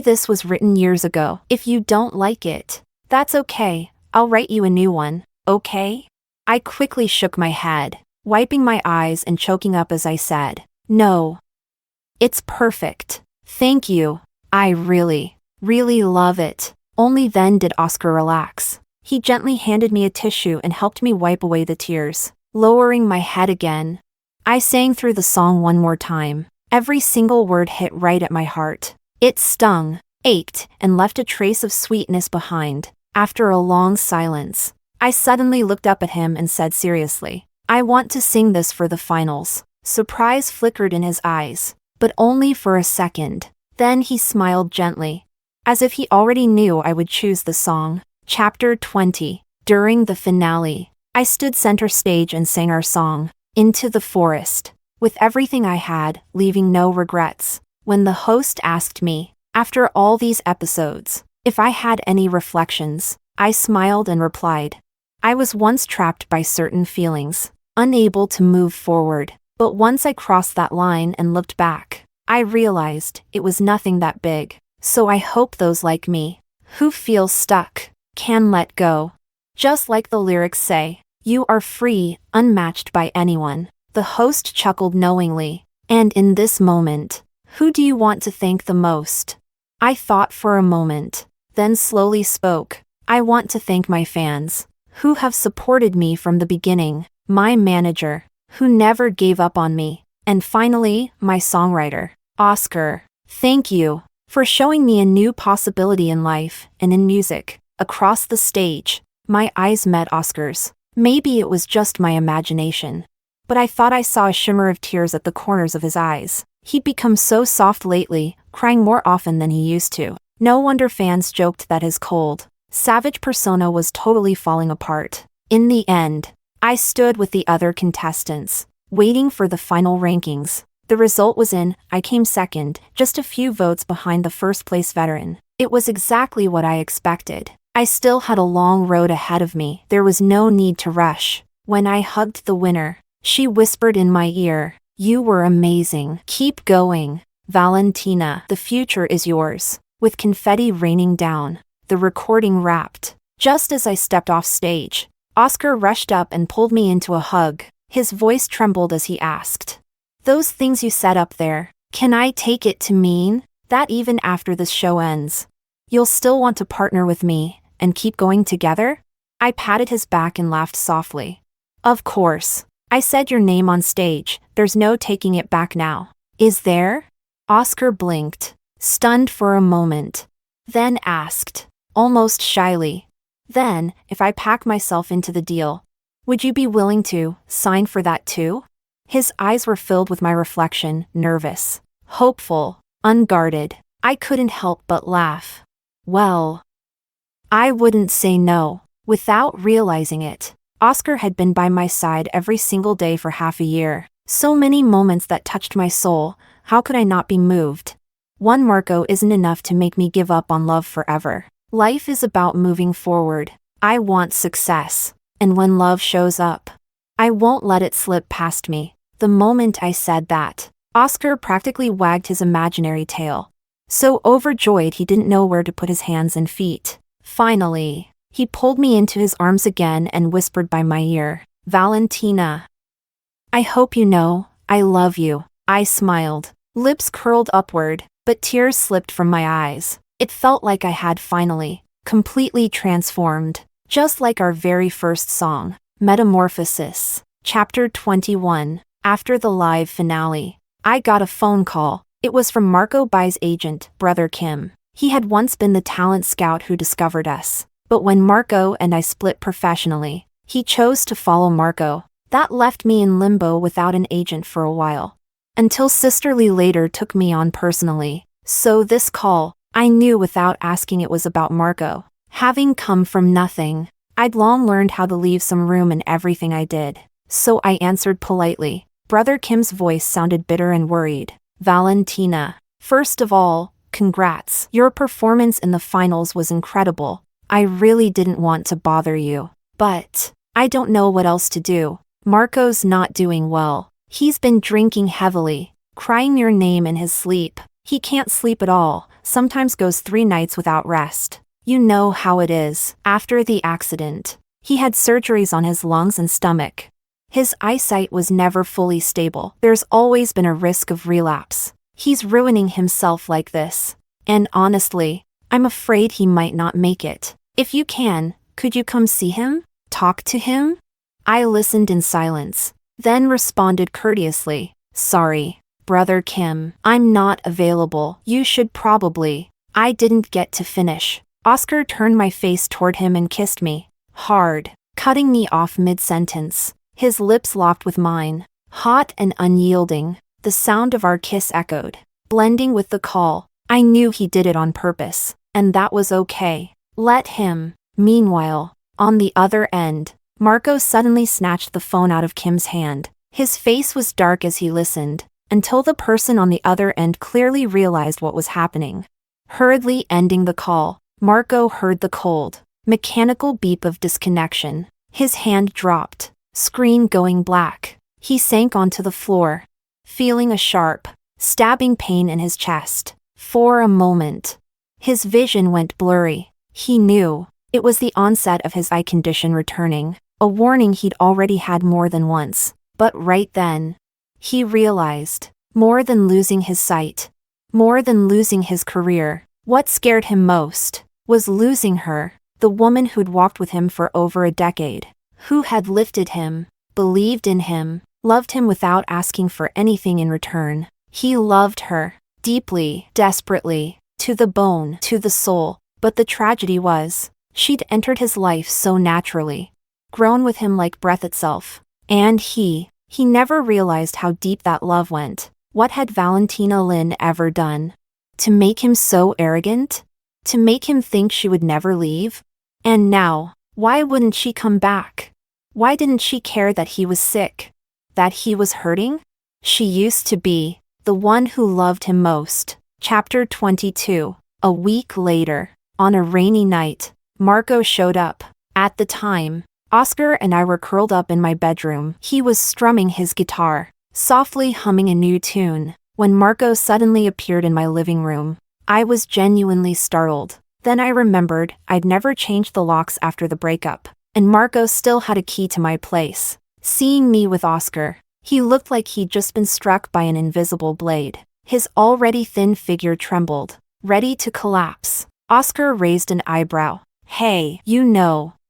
This was written years ago. If you don't like it, that's okay. I'll write you a new one, okay? I quickly shook my head, wiping my eyes and choking up as I said, No. It's perfect. Thank you. I really love it. Only then did Oscar relax. He gently handed me a tissue and helped me wipe away the tears. Lowering my head again, I sang through the song one more time. Every single word hit right at my heart. It stung, ached, and left a trace of sweetness behind. After a long silence, I suddenly looked up at him and said seriously, I want to sing this for the finals. Surprise flickered in his eyes, but only for a second. Then he smiled gently, as if he already knew I would choose the song. Chapter 20. During the finale, I stood center stage and sang our song, Into the Forest, with everything I had, leaving no regrets. When the host asked me, after all these episodes, if I had any reflections, I smiled and replied, I was once trapped by certain feelings, unable to move forward, but once I crossed that line and looked back, I realized it was nothing that big. So I hope those like me, who feel stuck, can let go. Just like the lyrics say, you are free, unmatched by anyone. The host chuckled knowingly. And in this moment, who do you want to thank the most? I thought for a moment, then slowly spoke. I want to thank my fans, who have supported me from the beginning, my manager, who never gave up on me, and finally, my songwriter, Oscar. Thank you for showing me a new possibility in life and in music. Across the stage, my eyes met Oscar's. Maybe it was just my imagination, but I thought I saw a shimmer of tears at the corners of his eyes. He'd become so soft lately, crying more often than he used to. No wonder fans joked that his cold, savage persona was totally falling apart. In the end, I stood with the other contestants, waiting for the final rankings. The result was in, I came second, just a few votes behind the first place veteran. It was exactly what I expected. I still had a long road ahead of me. There was no need to rush. When I hugged the winner, she whispered in my ear, "You were amazing. Keep going. Valentina, the future is yours." With confetti raining down, the recording wrapped. Just as I stepped off stage, Oscar rushed up and pulled me into a hug. His voice trembled as he asked, "Those things you said up there, can I take it to mean that even after this show ends, you'll still want to partner with me and keep going together?" I patted his back and laughed softly. "Of course. I said your name on stage. There's no taking it back now. Is there?" Oscar blinked, stunned for a moment, then asked, almost shyly, "Then, if I pack myself into the deal, would you be willing to sign for that too?" His eyes were filled with my reflection, nervous, hopeful, unguarded. I couldn't help but laugh. Well, I wouldn't say no. Without realizing it, Oscar had been by my side every single day for half a year. So many moments that touched my soul. How could I not be moved? One Marco isn't enough to make me give up on love forever. Life is about moving forward. I want success. And when love shows up, I won't let it slip past me. The moment I said that, Oscar practically wagged his imaginary tail. So overjoyed he didn't know where to put his hands and feet. Finally, he pulled me into his arms again and whispered by my ear, "Valentina, I hope you know, I love you." I smiled, lips curled upward, but tears slipped from my eyes. It felt like I had finally, completely transformed, just like our very first song, Metamorphosis. Chapter 21. After the live finale, I got a phone call. It was from Marco Bai's agent, Brother Kim. He had once been the talent scout who discovered us. But when Marco and I split professionally, he chose to follow Marco. That left me in limbo without an agent for a while. Until Sisterly later took me on personally. So this call, I knew without asking it was about Marco. Having come from nothing, I'd long learned how to leave some room in everything I did. So I answered politely. Brother Kim's voice sounded bitter and worried. "Valentina, first of all, congrats. Your performance in the finals was incredible. I really didn't want to bother you, but I don't know what else to do. Marco's not doing well. He's been drinking heavily, crying your name in his sleep. He can't sleep at all, sometimes goes 3 nights without rest. You know how it is. After the accident, he had surgeries on his lungs and stomach. His eyesight was never fully stable. There's always been a risk of relapse. He's ruining himself like this. And honestly, I'm afraid he might not make it. If you can, could you come see him? Talk to him?" I listened in silence, then responded courteously, "Sorry, Brother Kim, I'm not available. You should probably." I didn't get to finish. Oscar turned my face toward him and kissed me, hard, cutting me off mid-sentence. His lips locked with mine, hot and unyielding. The sound of our kiss echoed, blending with the call. I knew he did it on purpose, and that was okay. Let him. Meanwhile, on the other end, Marco suddenly snatched the phone out of Kim's hand. His face was dark as he listened, until the person on the other end clearly realized what was happening. Hurriedly ending the call, Marco heard the cold, mechanical beep of disconnection. His hand dropped, screen going black. He sank onto the floor, feeling a sharp, stabbing pain in his chest. For a moment, his vision went blurry. He knew it was the onset of his eye condition returning, a warning he'd already had more than once. But right then, he realized, more than losing his sight, more than losing his career, what scared him most was losing her, the woman who'd walked with him for over a decade, who had lifted him, believed in him, loved him without asking for anything in return. He loved her, deeply, desperately, to the bone, to the soul. But the tragedy was, she'd entered his life so naturally, grown with him like breath itself. And he never realized how deep that love went. What had Valentina Lin ever done to make him so arrogant? To make him think she would never leave? And now, why wouldn't she come back? Why didn't she care that he was sick? That he was hurting? She used to be the one who loved him most. Chapter 22. A week later, on a rainy night, Marco showed up. At the time, Oscar and I were curled up in my bedroom. He was strumming his guitar, softly humming a new tune, when Marco suddenly appeared in my living room. I was genuinely startled. Then I remembered I'd never changed the locks after the breakup, and Marco still had a key to my place. Seeing me with Oscar, he looked like he'd just been struck by an invisible blade. His already thin figure trembled, ready to collapse. Oscar raised an eyebrow. Hey,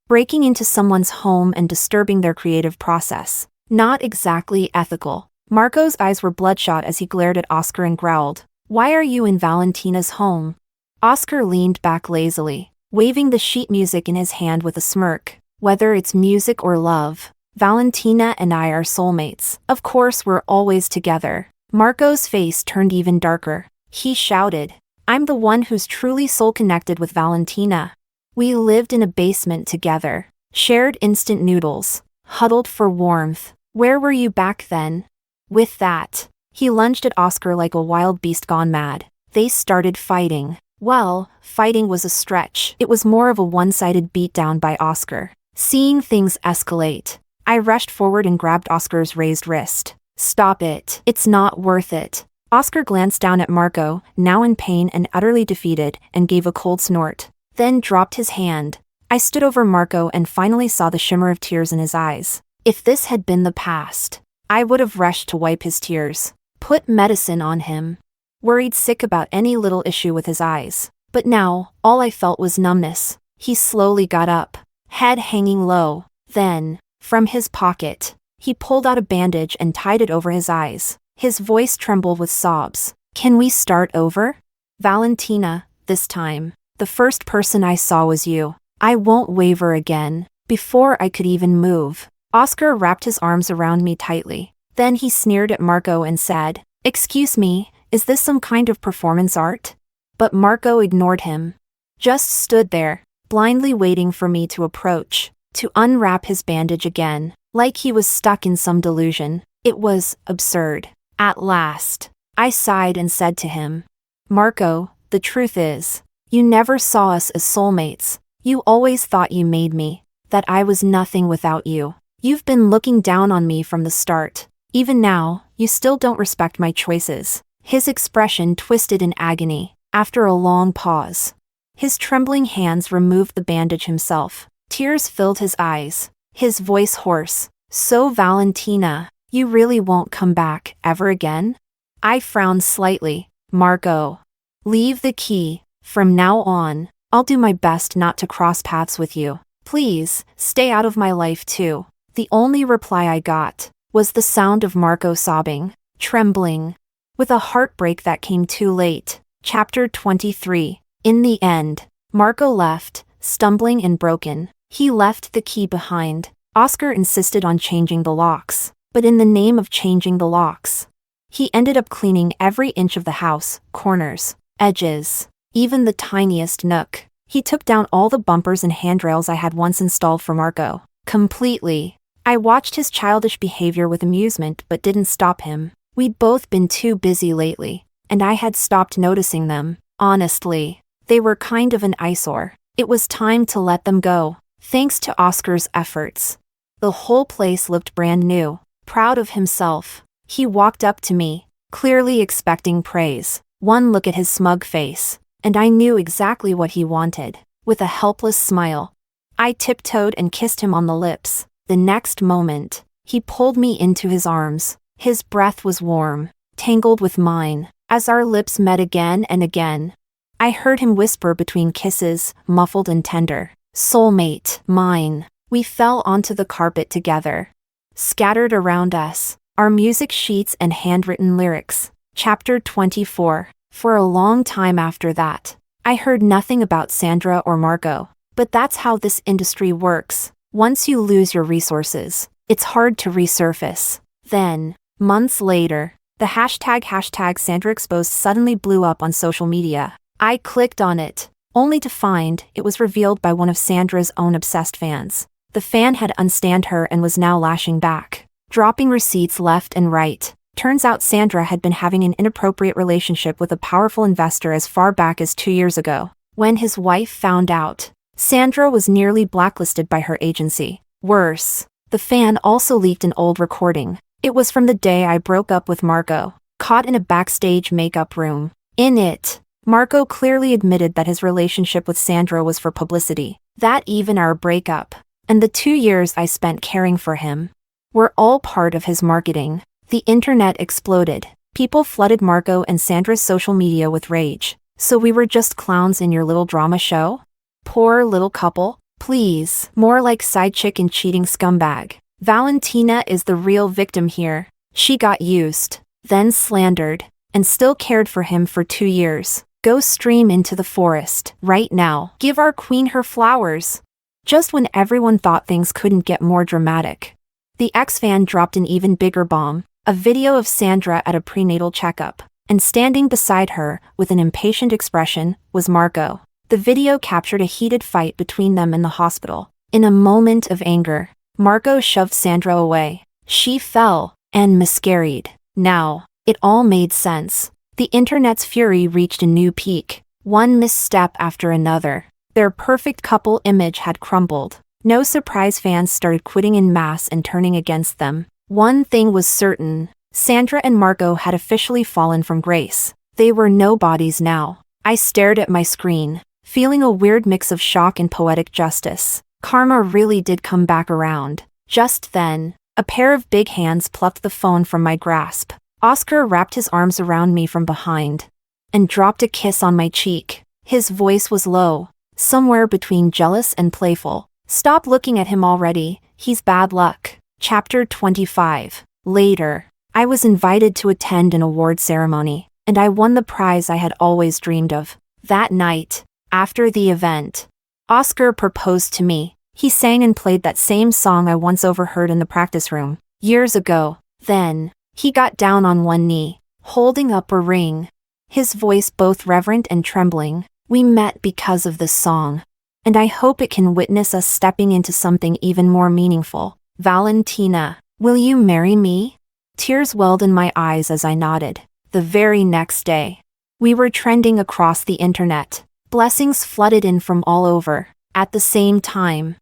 breaking into someone's home and disturbing their creative process. Not exactly ethical. Marco's eyes were bloodshot as he glared at Oscar and growled, "Why are you in Valentina's home?" Oscar leaned back lazily, waving the sheet music in his hand with a smirk. "Whether it's music or love, Valentina and I are soulmates. Of course we're always together." Marco's face turned even darker. He shouted, "I'm the one who's truly soul-connected with Valentina. We lived in a basement together, shared instant noodles, huddled for warmth. Where were you back then?" With that, he lunged at Oscar like a wild beast gone mad. They started fighting. Well, fighting was a stretch. It was more of a one-sided beatdown by Oscar. Seeing things escalate, I rushed forward and grabbed Oscar's raised wrist. "Stop it. It's not worth it." Oscar glanced down at Marco, now in pain and utterly defeated, and gave a cold snort, then dropped his hand. I stood over Marco and finally saw the shimmer of tears in his eyes. If this had been the past, I would have rushed to wipe his tears, put medicine on him, worried sick about any little issue with his eyes. But now, all I felt was numbness. He slowly got up, head hanging low. Then, from his pocket, he pulled out a bandage and tied it over his eyes. His voice trembled with sobs. "Can we start over? Valentina, this time, the first person I saw was you. I won't waver again." Before I could even move, Oscar wrapped his arms around me tightly. Then he sneered at Marco and said, "Excuse me, is this some kind of performance art?" But Marco ignored him. Just stood there, blindly waiting for me to approach, to unwrap his bandage again, like he was stuck in some delusion. It was absurd. At last, I sighed and said to him, "Marco, the truth is, you never saw us as soulmates. You always thought you made me, that I was nothing without you. You've been looking down on me from the start. Even now, you still don't respect my choices." His expression twisted in agony. After a long pause, his trembling hands removed the bandage himself. Tears filled his eyes, his voice hoarse. "So Valentina, you really won't come back ever again?" I frowned slightly. "Marco, leave the key. From now on, I'll do my best not to cross paths with you. Please, stay out of my life too." The only reply I got was the sound of Marco sobbing, trembling, with a heartbreak that came too late. Chapter 23. In the end, Marco left, stumbling and broken. He left the key behind. Oscar insisted on changing the locks, but in the name of changing the locks, he ended up cleaning every inch of the house, corners, edges, even the tiniest nook. He took down all the bumpers and handrails I had once installed for Marco, completely. I watched his childish behavior with amusement but didn't stop him. We'd both been too busy lately, and I had stopped noticing them. Honestly, they were kind of an eyesore. It was time to let them go. Thanks to Oscar's efforts, the whole place looked brand new. Proud of himself, he walked up to me, clearly expecting praise. One look at his smug face, and I knew exactly what he wanted. With a helpless smile, I tiptoed and kissed him on the lips. The next moment, he pulled me into his arms. His breath was warm, tangled with mine. As our lips met again and again, I heard him whisper between kisses, muffled and tender, "Soulmate, mine." We fell onto the carpet together. Scattered around us, our music sheets and handwritten lyrics. Chapter 24. For a long time after that, I heard nothing about Sandra or Marco. But that's how this industry works. Once you lose your resources, it's hard to resurface. Then, months later, the hashtag Sandra Exposed suddenly blew up on social media. I clicked on it, only to find it was revealed by one of Sandra's own obsessed fans. The fan had unstanned her and was now lashing back, dropping receipts left and right. Turns out Sandra had been having an inappropriate relationship with a powerful investor as far back as 2 years ago. When his wife found out, Sandra was nearly blacklisted by her agency. Worse, the fan also leaked an old recording. It was from the day I broke up with Marco, caught in a backstage makeup room. In it, Marco clearly admitted that his relationship with Sandra was for publicity, that even our breakup, and the 2 years I spent caring for him, were all part of his marketing. The internet exploded. People flooded Marco and Sandra's social media with rage. So we were just clowns in your little drama show? Poor little couple. Please, more like side chick and cheating scumbag. Valentina is the real victim here. She got used, then slandered, and still cared for him for 2 years. Go stream into the forest, right now. Give our queen her flowers. Just when everyone thought things couldn't get more dramatic, the ex-fan dropped an even bigger bomb. A video of Sandra at a prenatal checkup, and standing beside her, with an impatient expression, was Marco. The video captured a heated fight between them in the hospital. In a moment of anger, Marco shoved Sandra away. She fell, and miscarried. Now, it all made sense. The internet's fury reached a new peak. One misstep after another. Their perfect couple image had crumbled. No surprise, fans started quitting en masse and turning against them. One thing was certain, Sandra and Marco had officially fallen from grace. They were nobodies now. I stared at my screen, feeling a weird mix of shock and poetic justice. Karma really did come back around. Just then, a pair of big hands plucked the phone from my grasp. Oscar wrapped his arms around me from behind and dropped a kiss on my cheek. His voice was low, somewhere between jealous and playful. Stop looking at him already, he's bad luck. Chapter 25. Later, I was invited to attend an award ceremony, and I won the prize I had always dreamed of. That night, after the event, Oscar proposed to me. He sang and played that same song I once overheard in the practice room, years ago. Then, he got down on one knee, holding up a ring, his voice both reverent and trembling. We met because of this song, and I hope it can witness us stepping into something even more meaningful. Valentina, will you marry me? Tears welled in my eyes as I nodded. The very next day, we were trending across the internet. Blessings flooded in from all over. At the same time,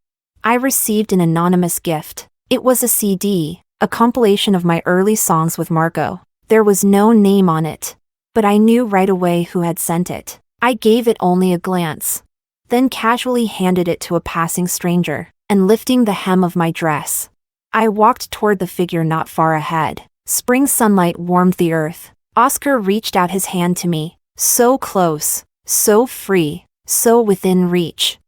I received an anonymous gift. It was a CD, a compilation of my early songs with Marco. There was no name on it, but I knew right away who had sent it. I gave it only a glance, then casually handed it to a passing stranger, and lifting the hem of my dress, I walked toward the figure not far ahead. Spring sunlight warmed the earth. Oscar reached out his hand to me, so close, so free, so within reach.